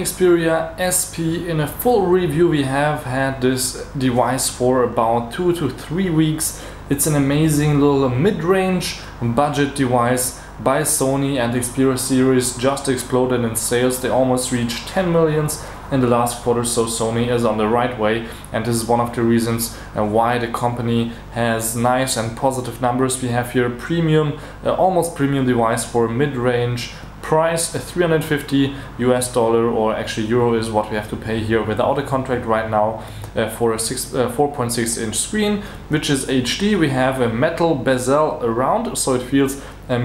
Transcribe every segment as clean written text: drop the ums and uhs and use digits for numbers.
Xperia SP in a full review. We have had this device for about 2 to 3 weeks. It's an amazing little mid-range budget device by Sony, and the Xperia series just exploded in sales. They almost reached 10 millions in the last quarter, so Sony is on the right way, and this is one of the reasons why the company has nice and positive numbers. We have here a premium, almost premium device for mid-range price, $350 US, or actually euro is what we have to pay here without a contract right now, for a 4.6 inch screen, which is HD. We have a metal bezel around, so it feels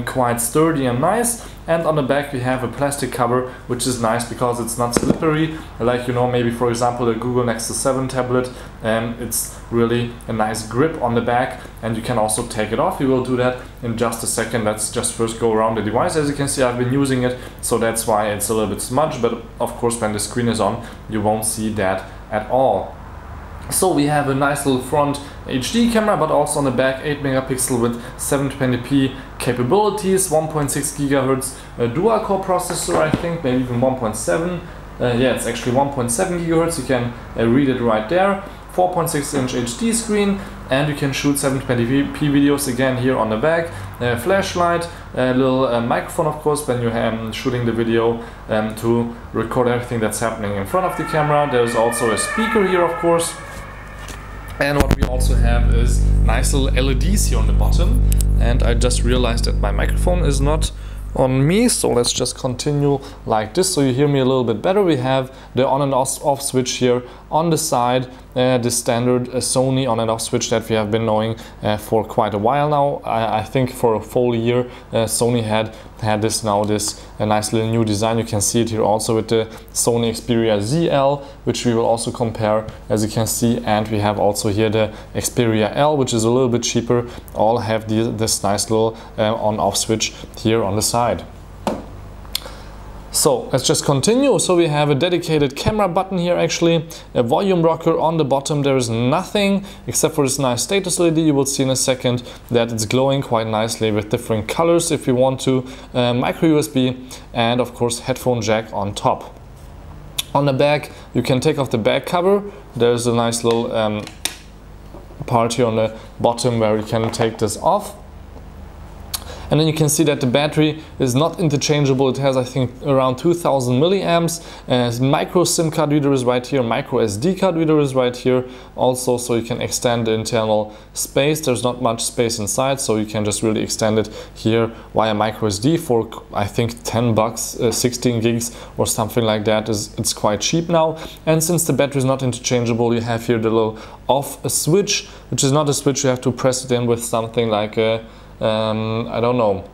quite sturdy and nice. And on the back we have a plastic cover, which is nice because it's not slippery, like, you know, maybe for example the Google Nexus 7 tablet. It's really a nice grip on the back, and you can also take it off. We will do that in just a second. Let's just first go around the device. As you can see, I've been using it, so that's why it's a little bit smudged, but of course when the screen is on you won't see that at all. So we have a nice little front HD camera, but also on the back 8 megapixel with 720p capabilities, 1.6 GHz dual core processor, I think, maybe even 1.7. Yeah, it's actually 1.7 GHz. You can read it right there. 4.6 inch HD screen, and you can shoot 720p videos again here on the back. Flashlight, a little microphone, of course, when you're shooting the video, to record everything that's happening in front of the camera. There's also a speaker here, of course. And what we also have is nice little LEDs here on the bottom. And I just realized that my microphone is not on me, so let's just continue like this so you hear me a little bit better. We have the on and off switch here on the side, the standard Sony on and off switch that we have been knowing for quite a while now. I think for a full year Sony had this nice little new design. You can see it here also with the Sony Xperia ZL, which we will also compare, as you can see. And we have also here the Xperia L, which is a little bit cheaper. All have this nice little on-off switch here on the side. So let's just continue. So we have a dedicated camera button here, actually, a volume rocker on the bottom. There is nothing except for this nice status LED. You will see in a second that it's glowing quite nicely with different colors if you want to. Micro USB, and of course headphone jack on top. On the back you can take off the back cover. There's a nice little part here on the bottom where you can take this off. And then you can see that the battery is not interchangeable. It has, I think, around 2000 milliamps. Micro SIM card reader is right here. Micro SD card reader is right here also, so you can extend the internal space. There's not much space inside, so you can just really extend it here via micro SD for, I think, 10 bucks, 16 gigs or something like that. It's quite cheap now. And since the battery is not interchangeable, you have here the little off switch, which is not a switch. You have to press it in with something like a I don't know.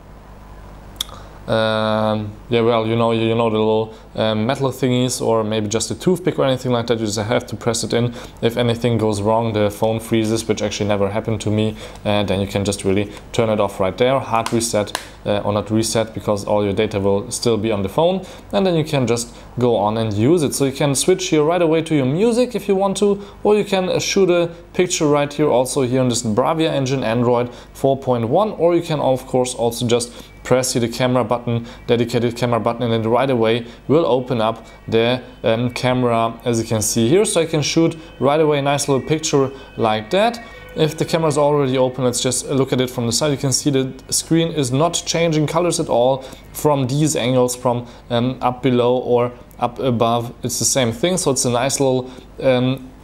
Yeah, well, you know the little metal thingies, or maybe just a toothpick or anything like that. You just have to press it in. If anything goes wrong, the phone freezes, which actually never happened to me. Then you can just really turn it off right there. Hard reset, or not reset, because all your data will still be on the phone. And then you can just go on and use it. So you can switch here right away to your music if you want to, or you can shoot a picture right here, also here on this Bravia engine, Android 4.1, or you can of course also just press here the camera button, dedicated camera button, and then right away will open up the camera, as you can see here. So I can shoot right away a nice little picture like that. If the camera is already open, let's just look at it from the side. You can see the screen is not changing colors at all from these angles, from up below or up above. It's the same thing, so it's a nice little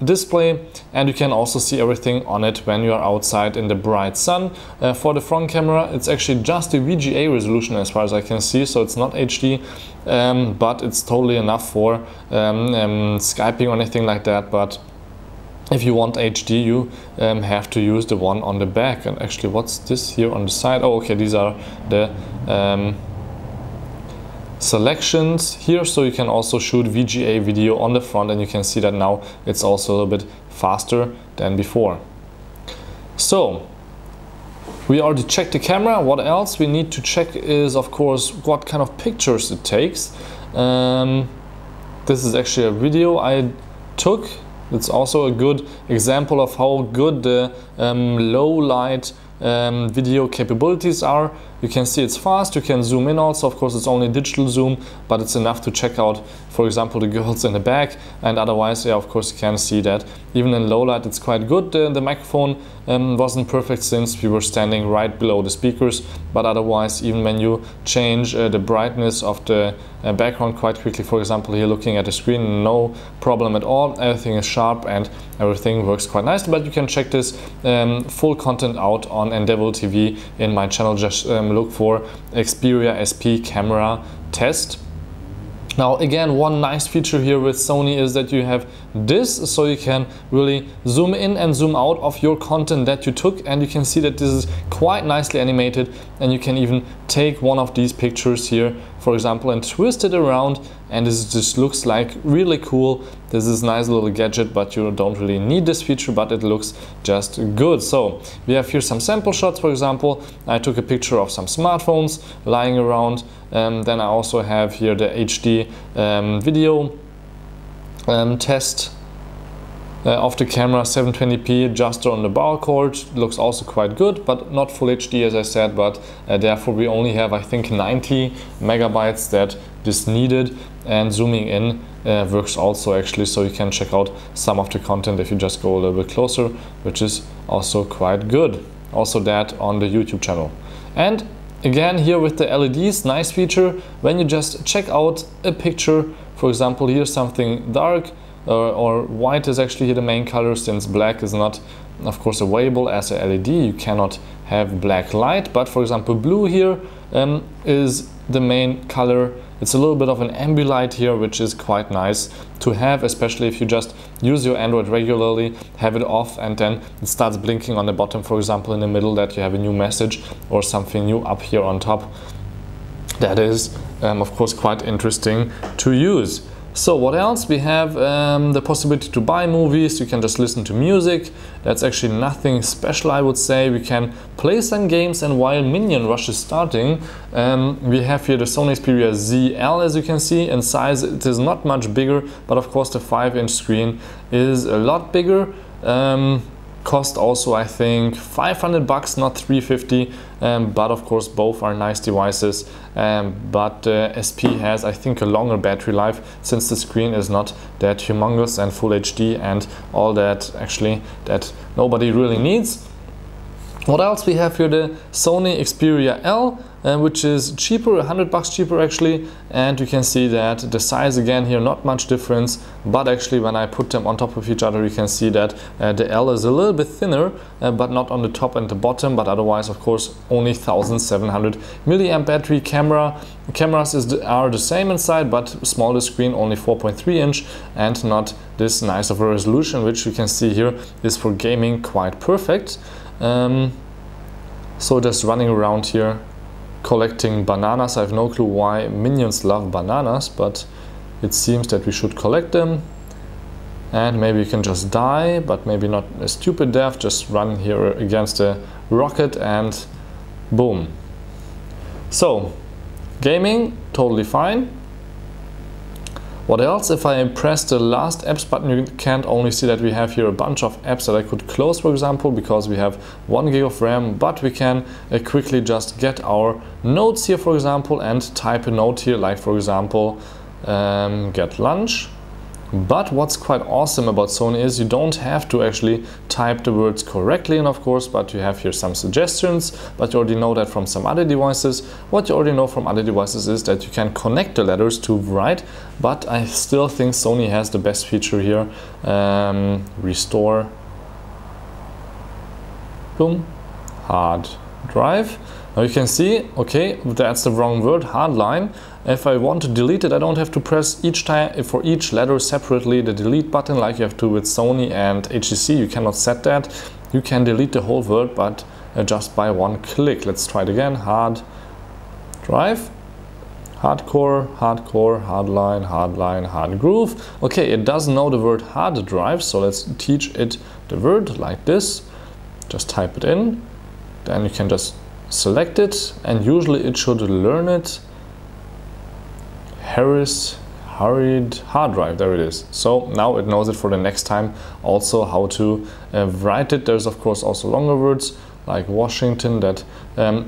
display, and you can also see everything on it when you are outside in the bright sun. For the front camera, it's actually just the VGA resolution as far as I can see, so it's not HD, but it's totally enough for Skyping or anything like that. But if you want HD, you have to use the one on the back. And actually, what's this here on the side? Oh, okay, these are the selections here, so you can also shoot VGA video on the front, and you can see that now it's also a little bit faster than before. So we already checked the camera. What else we need to check is, of course, what kind of pictures it takes. This is actually a video I took. It's also a good example of how good the low light video capabilities are. You can see it's fast, you can zoom in also, of course it's only digital zoom, but it's enough to check out, for example, the girls in the back, and otherwise, yeah, of course you can see that even in low light it's quite good. The microphone wasn't perfect since we were standing right below the speakers, but otherwise, even when you change the brightness of the background quite quickly, for example here looking at the screen, no problem at all, everything is sharp and everything works quite nicely. But you can check this full content out on Endeavor TV in my channel. Just look for Xperia SP camera test. Now again, one nice feature here with Sony is that you have this, so you can really zoom in and zoom out of your content that you took, and you can see that this is quite nicely animated, and you can even take one of these pictures here, for example, and twist it around, and this just looks like really cool. This is a nice little gadget, but you don't really need this feature, but it looks just good. So we have here some sample shots. For example, I took a picture of some smartphones lying around. Then I also have here the HD video test of the camera, 720p just on the bar cord. Looks also quite good, but not full HD as I said, but therefore we only have, I think, 90 megabytes that is needed, and zooming in works also actually, so you can check out some of the content if you just go a little bit closer, which is also quite good. Also that on the YouTube channel. And again here with the LEDs, nice feature, when you just check out a picture, for example here's something dark, or white is actually here the main color, since black is not of course available as a LED, you cannot have black light, but for example blue here is the main color. It's a little bit of an ambilight here, which is quite nice to have, especially if you just use your Android regularly, have it off, and then it starts blinking on the bottom, for example in the middle, that you have a new message or something new up here on top. That is of course quite interesting to use. So what else? We have the possibility to buy movies, you can just listen to music. That's actually nothing special, I would say. We can play some games, and while Minion Rush is starting, we have here the Sony Xperia L, as you can see. In size it is not much bigger, but of course the 5-inch screen is a lot bigger. Cost also, I think, 500 bucks, not 350, but of course both are nice devices, but SP has, I think, a longer battery life, since the screen is not that humongous and full HD and all that actually that nobody really needs. What else? We have here the Sony Xperia L, which is cheaper, 100 bucks cheaper actually, and you can see that the size again here not much difference, but actually when I put them on top of each other you can see that the L is a little bit thinner, but not on the top and the bottom, but otherwise of course only 1700 milliamp battery. Cameras are the same inside, but smaller screen, only 4.3 inch, and not this nice of a resolution, which you can see here is for gaming quite perfect. So just running around here collecting bananas. I have no clue why minions love bananas, but it seems that we should collect them. And maybe you can just die, but maybe not a stupid death, just run here against a rocket and boom. So gaming, totally fine. What else? If I press the last apps button, you can't only see that we have here a bunch of apps that I could close, for example, because we have 1 gig of RAM, but we can quickly just get our notes here, for example, and type a note here, like for example, get lunch. But what's quite awesome about Sony is you don't have to actually type the words correctly, and of course, but you have here some suggestions, but you already know that from some other devices. What you already know from other devices is that you can connect the letters to write, but I still think Sony has the best feature here. Restore, boom, hard drive. Now you can see, okay, that's the wrong word, hardline. If I want to delete it, I don't have to press each time for each letter separately the delete button like you have to with Sony and HTC. You cannot set that. You can delete the whole word, but just by one click. Let's try it again. Hard drive, hardcore, hardcore, hardline, hardline, hard groove. Okay, it doesn't know the word hard drive, so let's teach it the word like this. Just type it in, then you can just select it, and usually it should learn it. Hurried hard drive, there it is. So now it knows it for the next time also how to write it. There's of course also longer words like Washington, that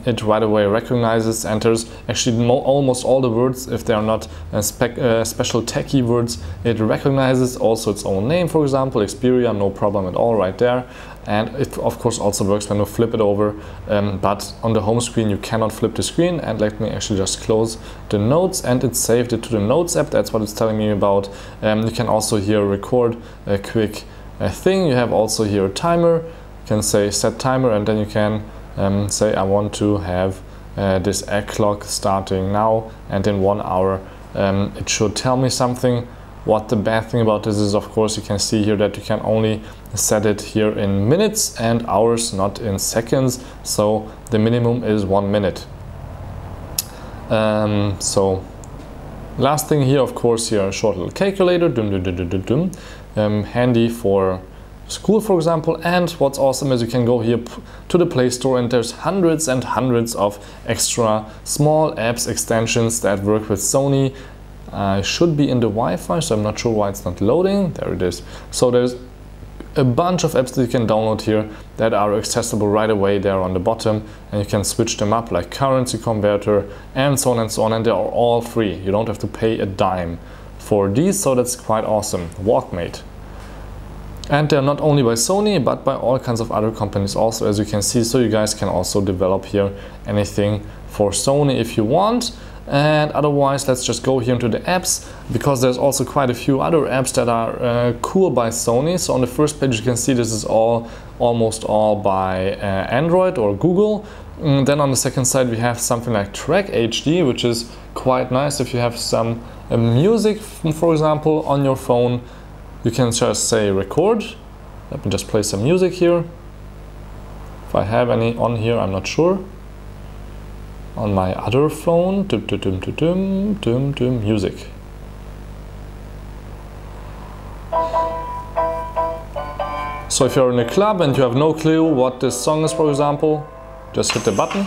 it right away recognizes, and there's actually almost all the words, if they are not special techie words, it recognizes also its own name, for example, Xperia, no problem at all right there. And it of course also works when you flip it over, but on the home screen you cannot flip the screen. And let me actually just close the notes, and it saved it to the Notes app. That's what it's telling me about. You can also here record a quick thing. You have also here a timer. You can say set timer, and then you can say I want to have this egg clock starting now, and in 1 hour it should tell me something. What the bad thing about this is, of course, you can see here that you can only set it here in minutes and hours, not in seconds. So the minimum is 1 minute. So last thing here, of course, here a short little calculator, handy for school, for example. And what's awesome is you can go here to the Play Store, and there's hundreds and hundreds of extra small apps, extensions that work with Sony. Should be in the Wi-Fi, so I'm not sure why it's not loading. There it is. So there's a bunch of apps that you can download here that are accessible right away there on the bottom, and you can switch them up, like currency converter and so on and so on, and they are all free. You don't have to pay a dime for these, so that's quite awesome. Walkmate. And they're not only by Sony, but by all kinds of other companies also, as you can see. So you guys can also develop here anything for Sony if you want. And otherwise, let's just go here into the apps, because there's also quite a few other apps that are cool by Sony. So on the first page you can see this is almost all by Android or Google. Then on the second side we have something like Track HD, which is quite nice if you have some music, for example, on your phone. You can just say record. Let me just play some music here. If I have any on here, I'm not sure. On my other phone, music. So if you're in a club and you have no clue what this song is, for example, just hit the button.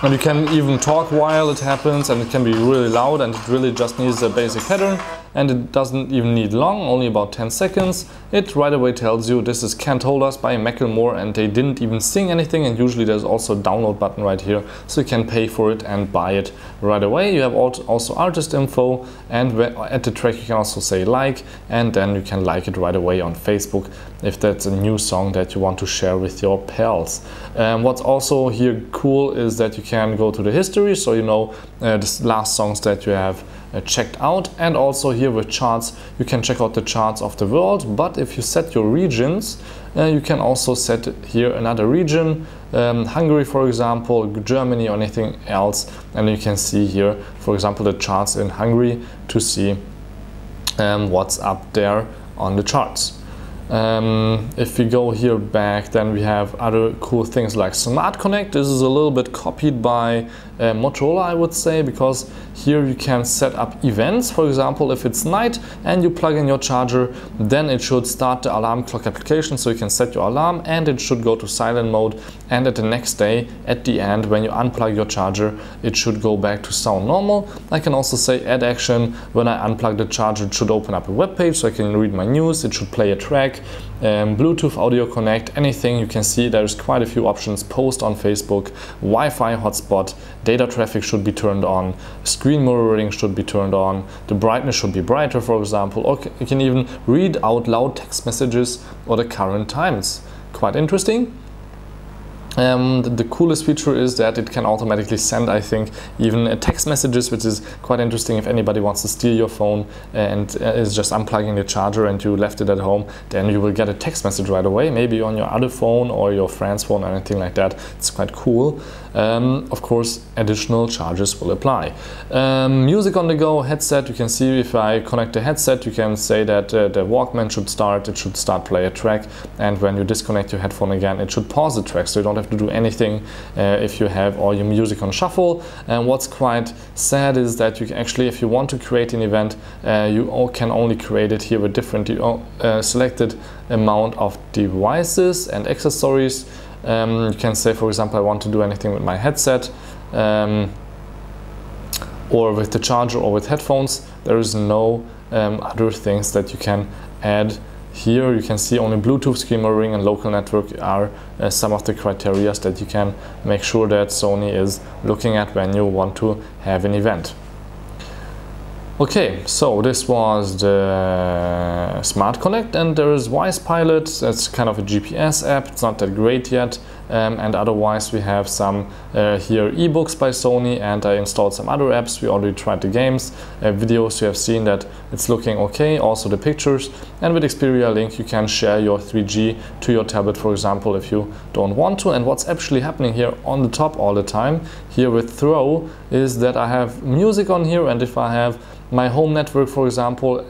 And you can even talk while it happens, and it can be really loud, and it really just needs a basic pattern. And it doesn't even need long, only about 10 seconds. It right away tells you this is Can't Hold Us by Macklemore, and they didn't even sing anything. And usually there's also a download button right here, so you can pay for it and buy it right away. You have also artist info, and at the track you can also say like, and then you can like it right away on Facebook if that's a new song that you want to share with your pals. What's also here cool is that you can go to the history, so you know the last songs that you have checked out. And also here with charts, you can check out the charts of the world. But if you set your regions, you can also set here another region, Hungary, for example, Germany, or anything else, and you can see here, for example, the charts in Hungary to see what's up there on the charts. If we go here back, then we have other cool things like Smart Connect. This is a little bit copied by Motorola, I would say, because here you can set up events. For example, if it's night and you plug in your charger, then it should start the alarm clock application, so you can set your alarm and it should go to silent mode, and at the next day, at the end, when you unplug your charger, it should go back to sound normal. I can also say add action. When I unplug the charger, it should open up a web page so I can read my news. It should play a track, Bluetooth audio connect, anything. You can see there's quite a few options. Post on Facebook, Wi-Fi hotspot, data traffic should be turned on, screen mirroring should be turned on, the brightness should be brighter, for example, or you can even read out loud text messages or the current times. Quite interesting. The coolest feature is that it can automatically send, I think, even text messages, which is quite interesting. If anybody wants to steal your phone and is just unplugging the charger and you left it at home, then you will get a text message right away, maybe on your other phone or your friend's phone or anything like that. It's quite cool. Of course, additional charges will apply. Music on the go, headset. You can see if I connect the headset, you can say that the Walkman should start, it should start play a track, and when you disconnect your headphone again, it should pause the track, so you don't have to do anything if you have all your music on shuffle. And what's quite sad is that you can actually, if you want to create an event, you can only create it here with different selected amount of devices and accessories. You can say, for example, I want to do anything with my headset, or with the charger, or with headphones. There is no other things that you can add here you can see only Bluetooth, screen mirroring and local network are some of the criteria that you can make sure that Sony is looking at when you want to have an event. Okay, so this was the Smart Connect, and there is Voice Pilot. That's kind of a GPS app. It's not that great yet. And otherwise we have some here ebooks by Sony, and I installed some other apps. We already tried the games, videos. You have seen that it's looking okay, also the pictures. And with Xperia Link you can share your 3G to your tablet, for example, if you don't want to. And what's actually happening here on the top all the time here with Throw is that I have music on here, and if I have my home network, for example,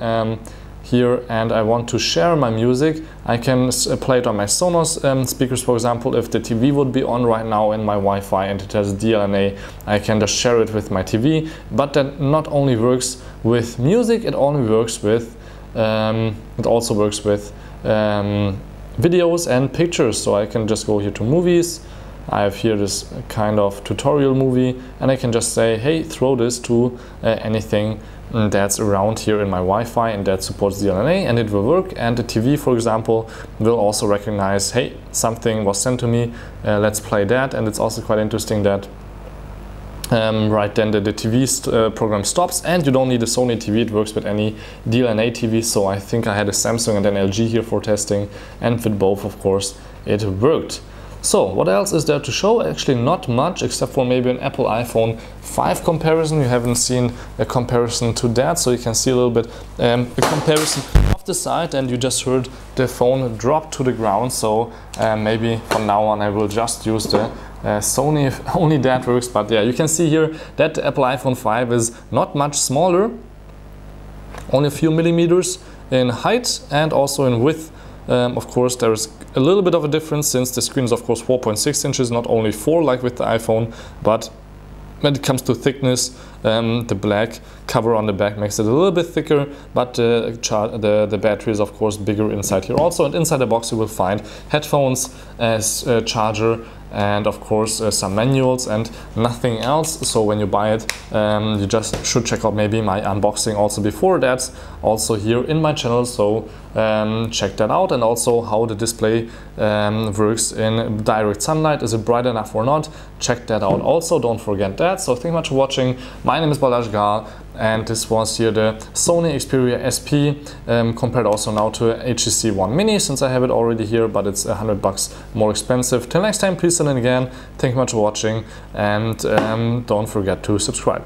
here, and I want to share my music, I can play it on my Sonos speakers, for example. If the TV would be on right now in my Wi-Fi and it has DLNA, I can just share it with my TV. But that not only works with music, it only works with it also works with videos and pictures. So I can just go here to movies. I have here this kind of tutorial movie, and I can just say, hey, throw this to anything that's around here in my Wi-Fi and that supports DLNA, and it will work. And the TV, for example, will also recognize, hey, something was sent to me, let's play that. And it's also quite interesting that right then the TV program stops, and you don't need a Sony TV, it works with any DLNA TV. So I think I had a Samsung and an LG here for testing, and with both, of course, it worked. So what else is there to show? Actually not much, except for maybe an Apple iPhone 5 comparison. You haven't seen a comparison to that, so you can see a little bit a comparison of the side, and you just heard the phone drop to the ground. So maybe from now on I will just use the Sony if only that works. But yeah, you can see here that the Apple iPhone 5 is not much smaller, only a few millimeters in height and also in width. Of course, there is a little bit of a difference, since the screen is of course 4.6 inches, not only 4 like with the iPhone, but when it comes to thickness, the black cover on the back makes it a little bit thicker, but the battery is of course bigger inside here also. And inside the box you will find headphones, as charger, and of course some manuals and nothing else. So when you buy it, you just should check out maybe my unboxing also before that, also here in my channel. So check that out, and also how the display works in direct sunlight. Is it bright enough or not? Check that out also, don't forget that. So thank you much for watching. My name is Balázs Gál, and this was here the Sony Xperia SP, compared also now to a HTC One Mini, since I have it already here, but it's $100 more expensive. Till next time, please tune in again. Thank you much for watching, and don't forget to subscribe.